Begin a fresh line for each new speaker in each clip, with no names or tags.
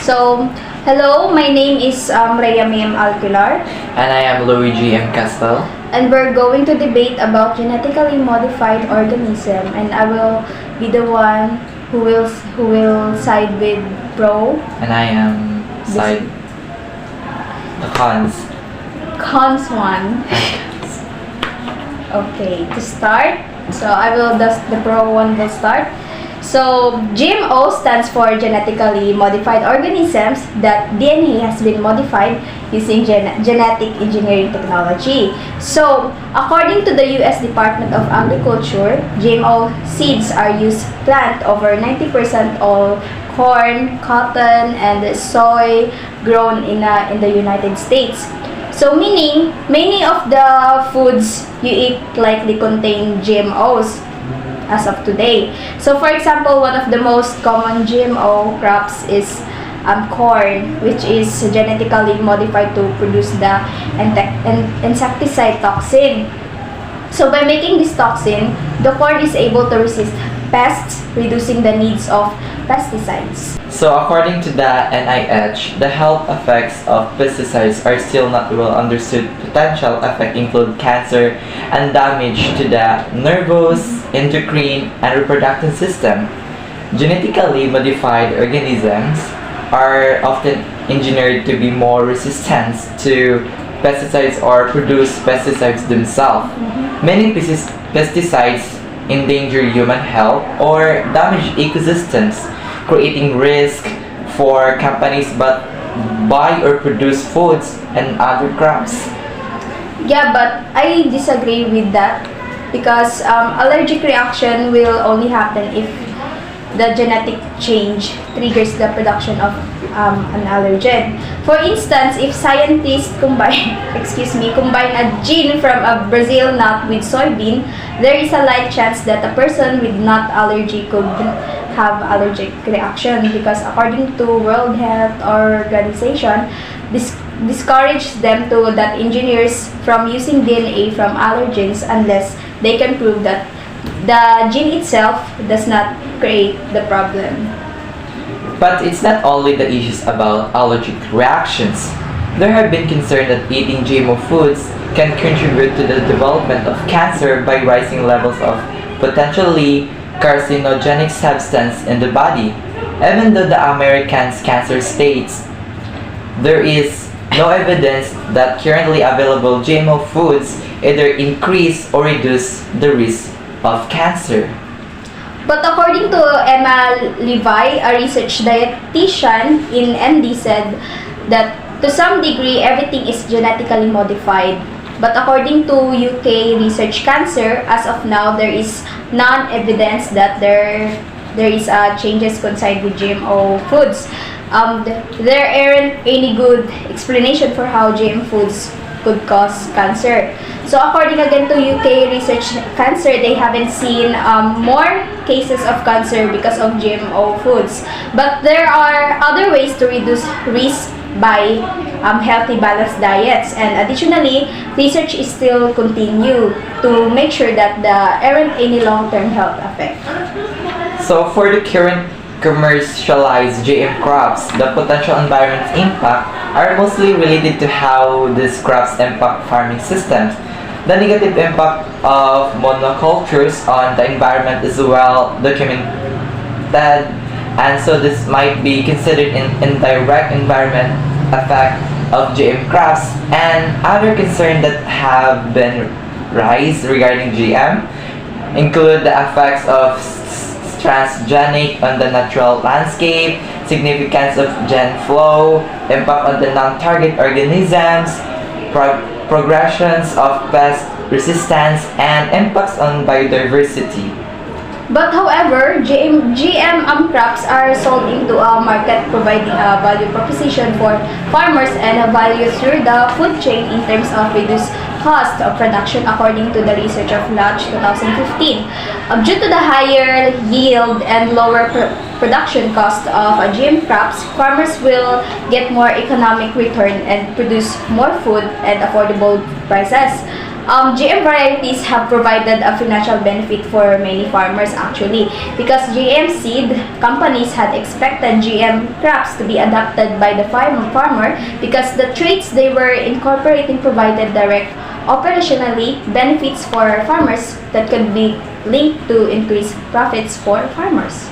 So, hello, my name is Rhea Mim Alquilar,
And I am Luigi M. Castel.
and we're going to debate about genetically modified organism, and I will be the one who will side with pro.
And I am side the cons.
Cons one. Okay, to start, so the pro one will start. So, GMO stands for genetically modified organisms that DNA has been modified using genetic engineering technology. So, according to the US Department of Agriculture, GMO seeds are used to plant over 90% all corn, cotton, and soy grown in the United States. So meaning, many of the foods you eat likely contain GMOs as of today. So for example, one of the most common GMO crops is corn, which is genetically modified to produce the insecticide toxin. So by making this toxin, the corn is able to resist pests, reducing the needs of pesticides.
So according to the NIH, the health effects of pesticides are still not well understood. Potential effects include cancer and damage to the nervous, endocrine, and reproductive system. Genetically modified organisms are often engineered to be more resistant to pesticides or produce pesticides themselves. Many pesticides endanger human health or damage ecosystems, creating risk for companies that buy or produce foods and other crops.
Yeah, but I disagree with that because allergic reaction will only happen if the genetic change triggers the production of an allergen. For instance, if scientists combine a gene from a Brazil nut with soybean, there is a light chance that a person with nut allergy could have allergic reaction because according to World Health Organization, discourage them to that engineers from using DNA from allergens unless they can prove that the gene itself does not create the problem.
But it's not only the issues about allergic reactions. There have been concerns that eating GMO foods can contribute to the development of cancer by rising levels of potentially carcinogenic substance in the body. Even though the American Cancer states there is no evidence that currently available GMO foods either increase or reduce the risk of cancer.
But according to Emma Levi, a research dietitian in MD, said that to some degree everything is genetically modified. But according to UK Research Cancer, as of now there is none evidence that there is changes coincide with GMO foods. There aren't any good explanation for how GM foods could cause cancer. So according again to UK Research Cancer, they haven't seen more cases of cancer because of GMO foods. But there are other ways to reduce risk by healthy balanced diets, and additionally, research is still continue to make sure that there aren't any long-term health effects.
So for the current commercialized GM crops, the potential environment impact are mostly related to how these crops impact farming systems. The negative impact of monocultures on the environment is well documented, and so this might be considered an indirect environment effect of GM crops. And other concerns that have been raised regarding GM include the effects of transgenic on the natural landscape, significance of gene flow, impact on the non-target organisms, progressions of pest resistance, and impacts on biodiversity.
But however, GM crops are sold into a market providing a value proposition for farmers and a value through the food chain in terms of reduced cost of production according to the research of Lodge 2015. Due to the higher yield and lower production cost of GM crops, farmers will get more economic return and produce more food at affordable prices. GM varieties have provided a financial benefit for many farmers actually, because GM seed companies had expected GM crops to be adopted by the farmer because the traits they were incorporating provided direct operationally benefits for farmers that could be linked to increased profits for farmers.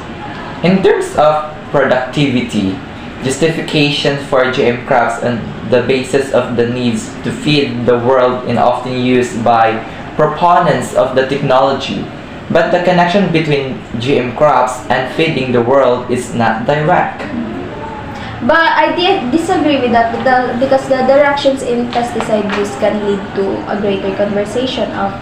In terms of productivity, justification for GM crops on the basis of the needs to feed the world is often used by proponents of the technology, but the connection between GM crops and feeding the world is not direct.
But I disagree with that because the reductions in pesticide use can lead to a greater conservation of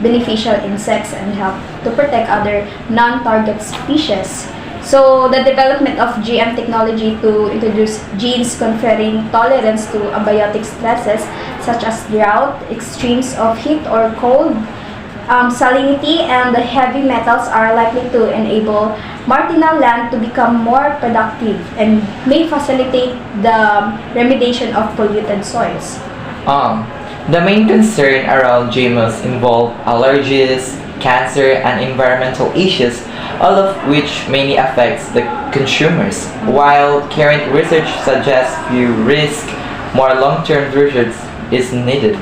beneficial insects and help to protect other non-target species. So the development of GM technology to introduce genes conferring tolerance to abiotic stresses such as drought, extremes of heat or cold, salinity, and the heavy metals are likely to enable marginal land to become more productive and may facilitate the remediation of polluted soils.
The main concern around GMOs involve allergies, cancer, and environmental issues, all of which mainly affects the consumers. While current research suggests few risk, more long-term research is needed.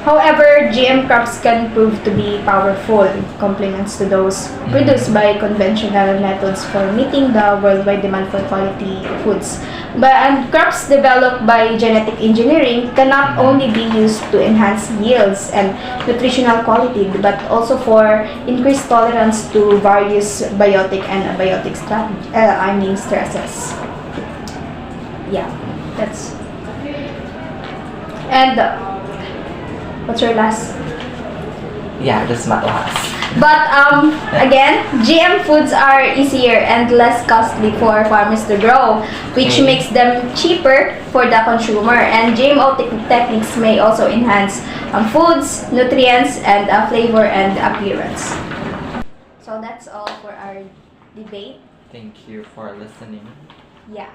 However, GM crops can prove to be powerful complements to those produced by conventional methods for meeting the worldwide demand for quality foods. And crops developed by genetic engineering can not only be used to enhance yields and nutritional quality, but also for increased tolerance to various biotic and abiotic stresses. Yeah, that's. And what's your last?
Yeah, that's my last.
But again, GM foods are easier and less costly for farmers to grow, which makes them cheaper for the consumer. And GMO techniques may also enhance foods, nutrients, and flavor and appearance. So that's all for our debate.
Thank you for listening.
Yeah.